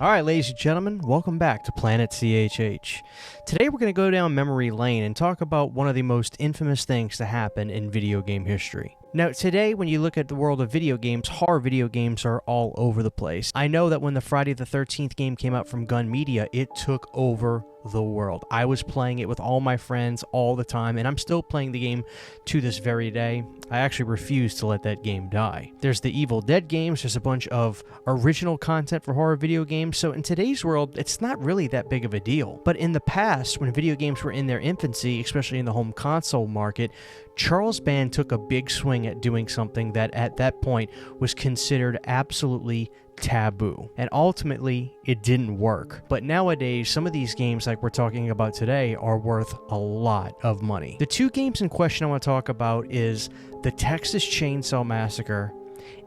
Alright, ladies and gentlemen, welcome back to Planet CHH. Today we're going to go down memory lane and talk about one of the most infamous things to happen in video game history. Now, today, when you look at the world of video games, horror video games are all over the place. I know that when the Friday the 13th game came out from Gun Media, it took over the world. I was playing it with all my friends all the time, and I'm still playing the game to this very day. I actually refuse to let that game die. There's the Evil Dead games, there's a bunch of original content for horror video games, so in today's world, it's not really that big of a deal. But in the past, when video games were in their infancy, especially in the home console market, Charles Band took a big swing at doing something that at that point was considered absolutely taboo. And ultimately, it didn't work. But nowadays, some of these games like we're talking about today are worth a lot of money. The two games in question I want to talk about is the Texas Chainsaw Massacre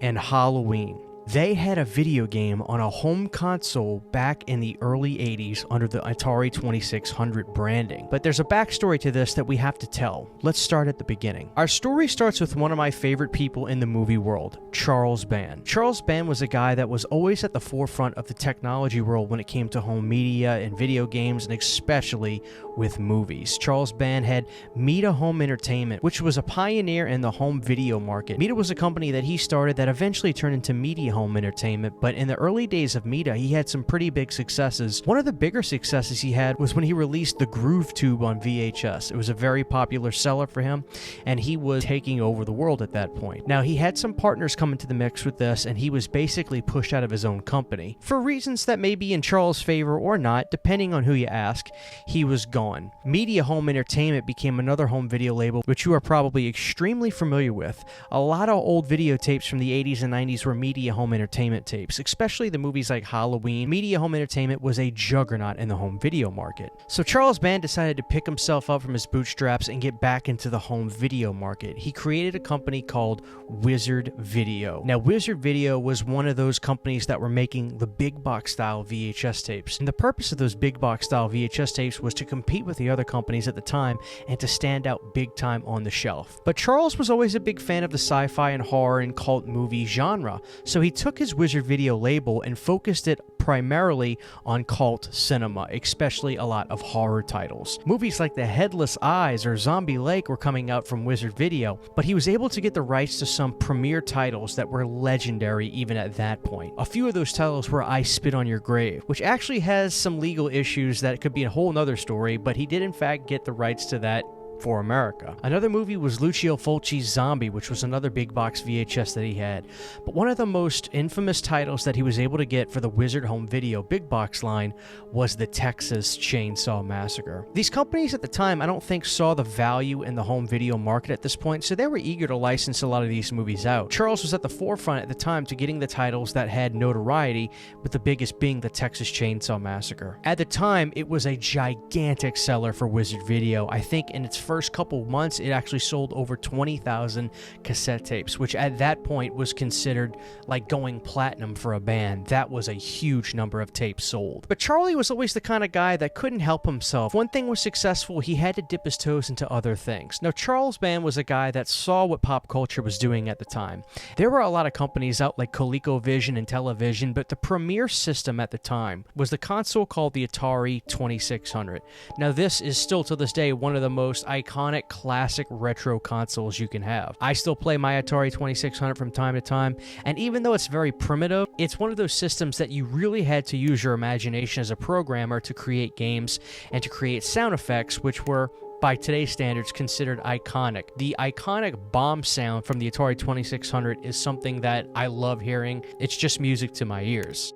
and Halloween. They had a video game on a home console back in the early 80s under the Atari 2600 branding. But there's a backstory to this that we have to tell. Let's start at the beginning. Our story starts with one of my favorite people in the movie world, Charles Band. Charles Band was a guy that was always at the forefront of the technology world when it came to home media and video games, and especially with movies. Charles Band had Meta Home Entertainment, which was a pioneer in the home video market. Meta was a company that he started that eventually turned into Media Home Entertainment, but in the early days of Meta, he had some pretty big successes. One of the bigger successes he had was when he released the Groove Tube on VHS. It was a very popular seller for him, and he was taking over the world at that point. Now, he had some partners come into the mix with this, and he was basically pushed out of his own company. For reasons that may be in Charles' favor or not, depending on who you ask, he was gone. Media Home Entertainment became another home video label, which you are probably extremely familiar with. A lot of old videotapes from the 80s and 90s were Media Home Entertainment tapes, especially the movies like Halloween. Media Home Entertainment was a juggernaut in the home video market. So Charles Band decided to pick himself up from his bootstraps and get back into the home video market. He created a company called Wizard Video. Now, Wizard Video was one of those companies that were making the big box style VHS tapes. And the purpose of those big box style VHS tapes was to compete with the other companies at the time and to stand out big time on the shelf. But Charles was always a big fan of the sci-fi and horror and cult movie genre, so he took his Wizard Video label and focused it primarily on cult cinema, especially a lot of horror titles. Movies like The Headless Eyes or Zombie Lake were coming out from Wizard Video, but he was able to get the rights to some premier titles that were legendary even at that point. A few of those titles were I Spit on Your Grave, which actually has some legal issues that could be a whole nother story, but he did in fact get the rights to that for America. Another movie was Lucio Fulci's Zombie, which was another big box VHS that he had. But one of the most infamous titles that he was able to get for the Wizard Home Video big box line was the Texas Chainsaw Massacre. These companies at the time, I don't think saw the value in the home video market at this point, so they were eager to license a lot of these movies out. Charles was at the forefront at the time to getting the titles that had notoriety, with the biggest being the Texas Chainsaw Massacre. At the time, it was a gigantic seller for Wizard Video. I think in its first couple months, it actually sold over 20,000 cassette tapes, which at that point was considered like going platinum for a band. That was a huge number of tapes sold. But Charlie was always the kind of guy that couldn't help himself. One thing was successful, he had to dip his toes into other things. Now, Charles Band was a guy that saw what pop culture was doing at the time. There were a lot of companies out like ColecoVision and Television, but the premier system at the time was the console called the Atari 2600. Now, this is still to this day one of the most iconic classic retro consoles you can have. I still play my Atari 2600 from time to time, and even though it's very primitive, it's one of those systems that you really had to use your imagination as a programmer to create games and to create sound effects, which were, by today's standards, considered iconic. The iconic bomb sound from the Atari 2600 is something that I love hearing. It's just music to my ears.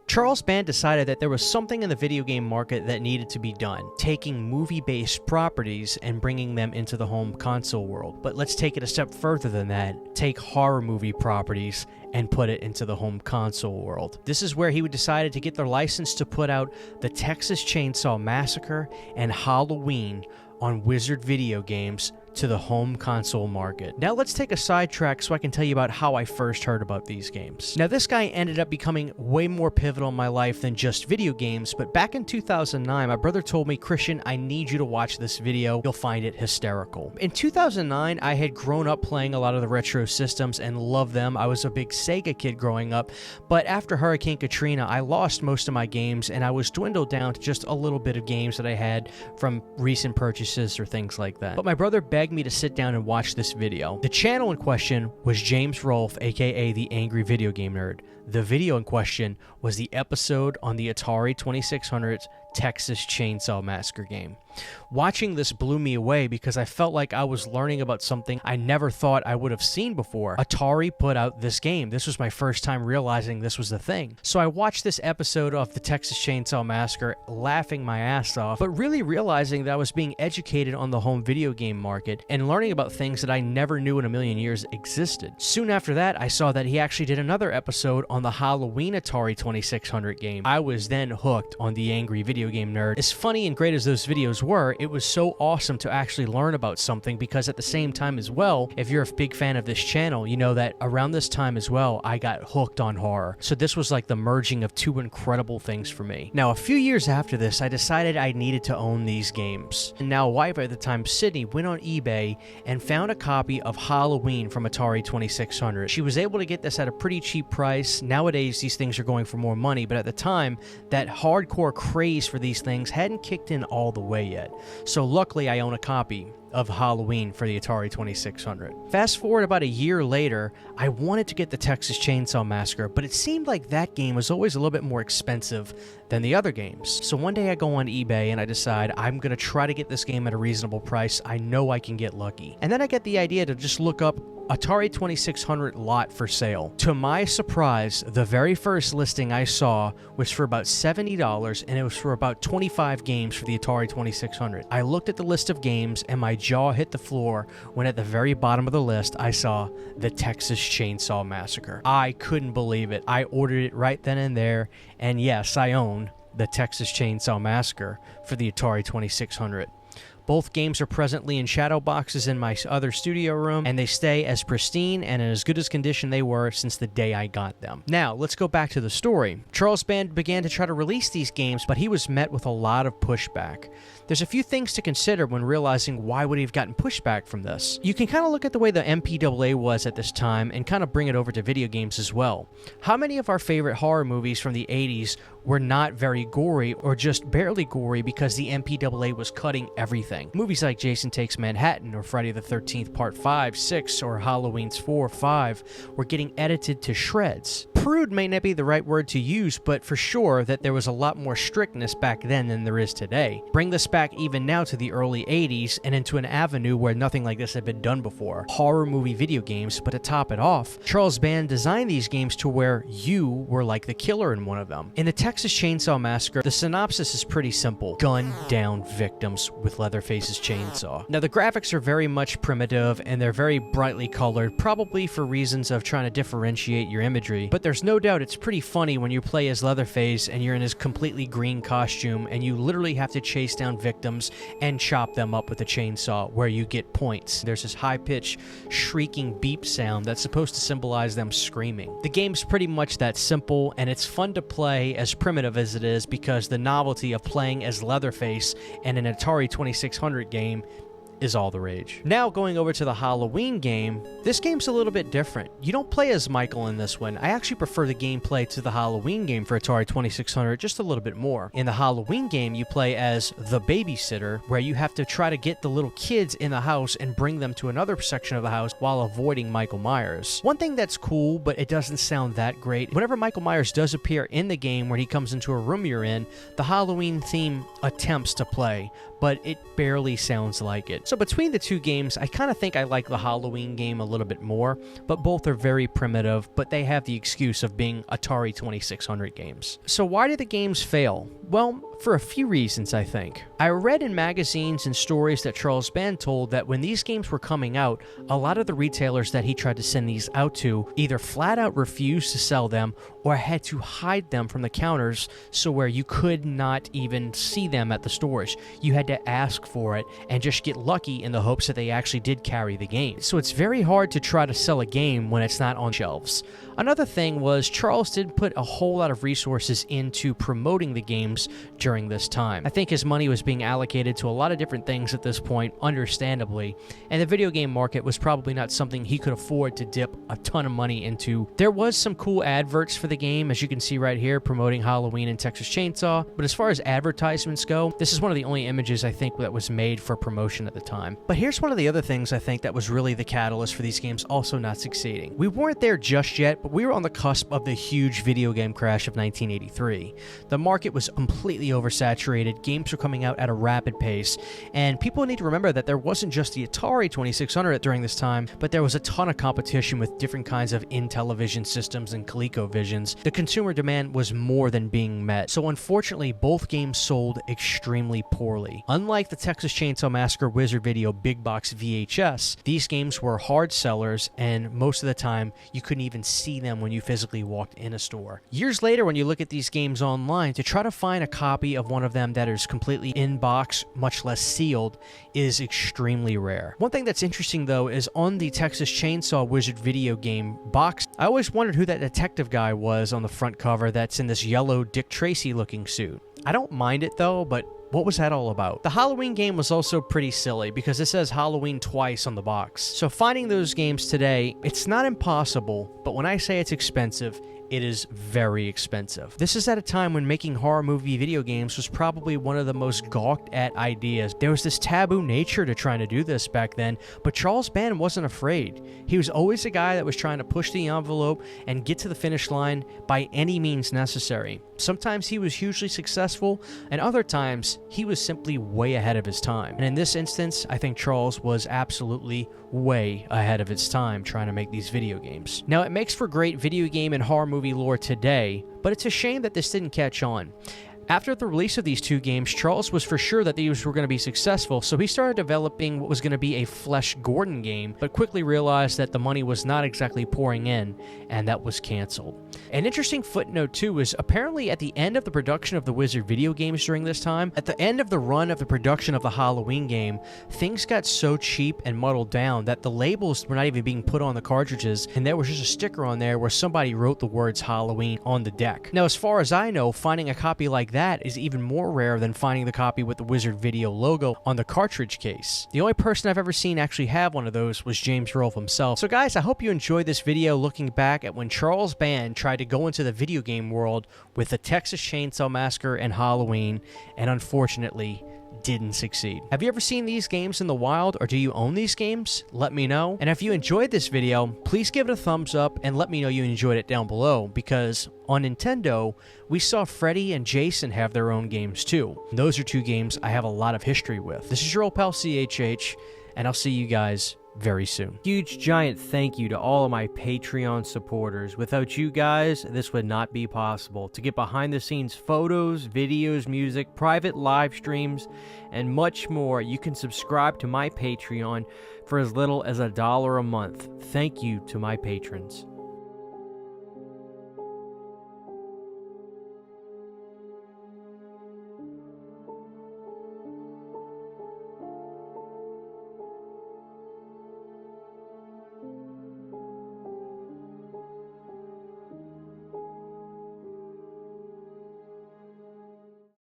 Charles Band decided that there was something in the video game market that needed to be done, taking movie-based properties and bringing them into the home console world. But let's take it a step further than that. Take horror movie properties and put it into the home console world. This is where he decided to get their license to put out the Texas Chainsaw Massacre and Halloween on Wizard Video Games to the home console market. Now let's take a sidetrack so I can tell you about how I first heard about these games. Now this guy ended up becoming way more pivotal in my life than just video games, but back in 2009, my brother told me, "Christian, I need you to watch this video. You'll find it hysterical." In 2009, I had grown up playing a lot of the retro systems and loved them. I was a big Sega kid growing up, but after Hurricane Katrina, I lost most of my games and I was dwindled down to just a little bit of games that I had from recent purchases or things like that. But my brother begged me to sit down and watch this video. The channel in question was James Rolfe, aka the Angry Video Game Nerd. The video in question was the episode on the Atari 2600's Texas Chainsaw Massacre game. Watching this blew me away because I felt like I was learning about something I never thought I would have seen before. Atari put out this game. This was my first time realizing this was the thing. So I watched this episode of the Texas Chainsaw Massacre laughing my ass off, but really realizing that I was being educated on the home video game market and learning about things that I never knew in a million years existed. Soon after that, I saw that he actually did another episode on the Halloween Atari 2600 game. I was then hooked on the Angry Video Game Nerd. As funny and great as those videos were, it was so awesome to actually learn about something, because at the same time as well, if you're a big fan of this channel, you know that around this time as well, I got hooked on horror. So this was like the merging of two incredible things for me. Now, a few years after this, I decided I needed to own these games. And now, wife at the time, Sydney, went on eBay and found a copy of Halloween from Atari 2600. She was able to get this at a pretty cheap price. Nowadays, these things are going for more money, but at the time, that hardcore craze for these things hadn't kicked in all the way yet. So luckily, I own a copy of Halloween for the Atari 2600. Fast forward about a year later, I wanted to get the Texas Chainsaw Massacre, but it seemed like that game was always a little bit more expensive than the other games. So one day I go on eBay and I decide I'm going to try to get this game at a reasonable price. I know I can get lucky. And then I get the idea to just look up Atari 2600 lot for sale. To my surprise, the very first listing I saw was for about $70, and it was for about 25 games for the Atari 2600. I looked at the list of games and my jaw hit the floor when at the very bottom of the list I saw the Texas Chainsaw Massacre. I couldn't believe it. I ordered it right then and there, and yes, I own the Texas Chainsaw Massacre for the Atari 2600. Both games are presently in shadow boxes in my other studio room, and they stay as pristine and in as good as condition they were since the day I got them. Now, let's go back to the story. Charles Band began to try to release these games, but he was met with a lot of pushback. There's a few things to consider when realizing why would he have gotten pushback from this. You can kind of look at the way the MPAA was at this time and kind of bring it over to video games as well. How many of our favorite horror movies from the 80s were not very gory or just barely gory because the MPAA was cutting everything? Movies like Jason Takes Manhattan or Friday the 13th Part 5, 6, or Halloween's 4, 5 were getting edited to shreds. Prude may not be the right word to use, but for sure that there was a lot more strictness back then than there is today. Bring this back even now to the early 80s and into an avenue where nothing like this had been done before. Horror movie video games, but to top it off, Charles Band designed these games to where you were like the killer in one of them. In the Texas Chainsaw Massacre, the synopsis is pretty simple. Gun down victims with Leatherface's chainsaw. Now the graphics are very much primitive and they're very brightly colored, probably for reasons of trying to differentiate your imagery, but there's no doubt it's pretty funny when you play as Leatherface and you're in his completely green costume and you literally have to chase down victims and chop them up with a chainsaw where you get points. There's this high-pitched shrieking beep sound that's supposed to symbolize them screaming. The game's pretty much that simple, and it's fun to play as primitive as it is because the novelty of playing as Leatherface in an Atari 2600 game is all the rage. Now going over to the Halloween game, this game's a little bit different. You don't play as Michael in this one. I actually prefer the gameplay to the Halloween game for Atari 2600 just a little bit more. In the Halloween game, you play as the babysitter, where you have to try to get the little kids in the house and bring them to another section of the house while avoiding Michael Myers. One thing that's cool, but it doesn't sound that great, whenever Michael Myers does appear in the game when he comes into a room you're in, the Halloween theme attempts to play, but it barely sounds like it. So between the two games, I kind of think I like the Halloween game a little bit more, but both are very primitive, but they have the excuse of being Atari 2600 games. So why did the games fail? Well, for a few reasons, I think. I read in magazines and stories that Charles Band told that when these games were coming out, a lot of the retailers that he tried to send these out to either flat out refused to sell them or had to hide them from the counters so where you could not even see them at the stores. You had to ask for it and just get lucky in the hopes that they actually did carry the game. So it's very hard to try to sell a game when it's not on shelves. Another thing was Charles didn't put a whole lot of resources into promoting the games during this time. I think his money was being allocated to a lot of different things at this point, understandably, and the video game market was probably not something he could afford to dip a ton of money into. There was some cool adverts for the game, as you can see right here, promoting Halloween and Texas Chainsaw, but as far as advertisements go, this is one of the only images I think that was made for promotion at the time. But here's one of the other things I think that was really the catalyst for these games also not succeeding. We weren't there just yet, but we were on the cusp of the huge video game crash of 1983. The market was completely oversaturated, games were coming out at a rapid pace, and people need to remember that there wasn't just the Atari 2600 during this time, but there was a ton of competition with different kinds of Intellivision systems and ColecoVisions. The consumer demand was more than being met, so unfortunately both games sold extremely poorly. Unlike the Texas Chainsaw Massacre Wizard Video big box VHS, these games were hard sellers, and most of the time you couldn't even see them when you physically walked in a store. Years later, when you look at these games online, to try to find a copy of one of them that is completely in box, much less sealed, is extremely rare. One thing that's interesting though is on the Texas Chainsaw Wizard video game box, I always wondered who that detective guy was on the front cover that's in this yellow Dick Tracy looking suit. I don't mind it though, but what was that all about? The Halloween game was also pretty silly because it says Halloween twice on the box. So finding those games today, it's not impossible, but when I say it's expensive, it is very expensive. This is at a time when making horror movie video games was probably one of the most gawked at ideas. There was this taboo nature to trying to do this back then, but Charles Band wasn't afraid. He was always a guy that was trying to push the envelope and get to the finish line by any means necessary. Sometimes he was hugely successful, and other times he was simply way ahead of his time. And in this instance, I think Charles was absolutely way ahead of its time trying to make these video games. Now, it makes for great video game and horror movie lore today, but it's a shame that this didn't catch on. After the release of these two games, Charles was for sure that these were going to be successful, so he started developing what was going to be a Flesh Gordon game, but quickly realized that the money was not exactly pouring in, and that was canceled. An interesting footnote too is apparently at the end of the production of the Wizard video games during this time, at the end of the run of the production of the Halloween game, things got so cheap and muddled down that the labels were not even being put on the cartridges, and there was just a sticker on there where somebody wrote the words Halloween on the deck. Now, as far as I know, finding a copy like that is even more rare than finding the copy with the Wizard Video logo on the cartridge case. The only person I've ever seen actually have one of those was James Rolfe himself. So guys, I hope you enjoyed this video looking back at when Charles Band tried to go into the video game world with the Texas Chainsaw Massacre and Halloween, and unfortunately didn't succeed. Have you ever seen these games in the wild, or do you own these games? Let me know. And if you enjoyed this video, please give it a thumbs up and let me know you enjoyed it down below, because on Nintendo, we saw Freddy and Jason have their own games too. And those are two games I have a lot of history with. This is your old pal CHH, and I'll see you guys very soon. Huge giant thank you to all of my Patreon supporters. Without you guys, this would not be possible. To get behind the scenes photos, videos, music, private live streams, and much more, you can subscribe to my Patreon for as little as $1 a month. Thank you to my patrons.